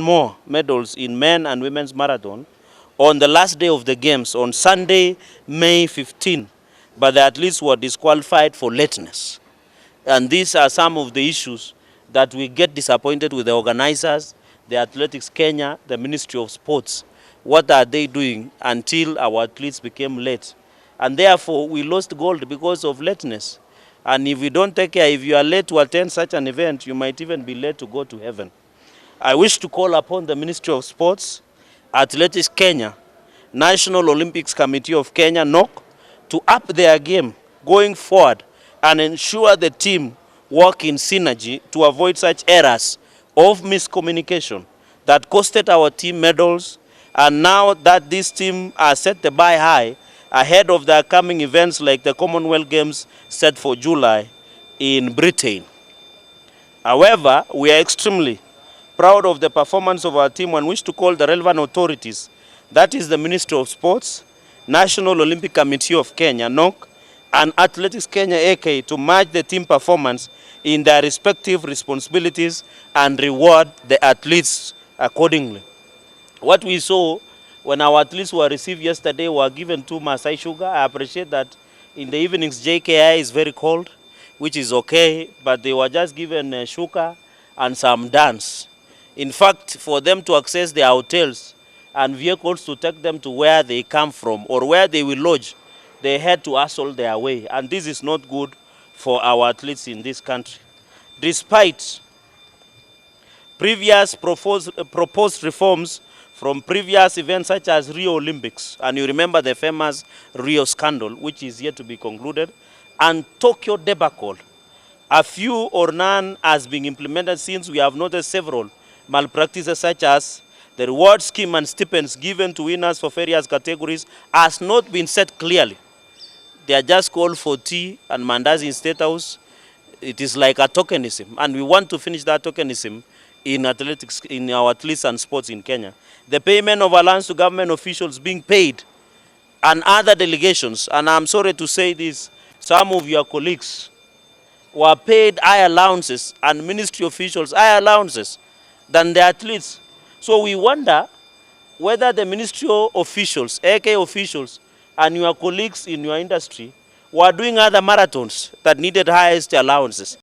more medals in men and women's marathon on the last day of the games on Sunday, May 15, but the athletes were disqualified for lateness. And these are some of the issues that we get disappointed with the organizers, the Athletics Kenya, the Ministry of Sports. What are they doing until our athletes became late? And therefore, we lost gold because of lateness. And if we don't take care, if you are late to attend such an event, you might even be late to go to heaven. I wish to call upon the Ministry of Sports, Athletics Kenya, National Olympics Committee of Kenya, NOC, to up their game going forward and ensure the team work in synergy to avoid such errors of miscommunication that costed our team medals. And now that this team are set the bar high ahead of the upcoming events like the Commonwealth Games set for July in Britain. However, we are extremely proud of the performance of our team and wish to call the relevant authorities, that is the Ministry of Sports, National Olympic Committee of Kenya, NOC, and Athletics Kenya, AK, to match the team performance in their respective responsibilities and reward the athletes accordingly. What we saw when our athletes were received yesterday were given 2 Masai sugar. I appreciate that in the evenings Jkia is very cold, which is okay, but they were just given sugar and some dance. In fact, for them to access their hotels and vehicles to take them to where they come from or where they will lodge, they had to hustle their way. And this is not good for our athletes in this country. Despite previous proposed reforms from previous events such as Rio Olympics, and you remember the famous Rio scandal, which is yet to be concluded, and Tokyo debacle, a few or none has been implemented since we have noticed several malpractices such as the reward scheme and stipends given to winners for various categories has not been set clearly. They are just called for tea and mandazi in State House. It is like a tokenism, and we want to finish that tokenism in athletics, in our athletes and sports in Kenya. The payment of allowance to government officials being paid and other delegations, and I'm sorry to say this, some of your colleagues were paid higher allowances and ministry officials higher allowances than the athletes. So we wonder whether the ministerial officials, AK officials, and your colleagues in your industry were doing other marathons that needed highest allowances.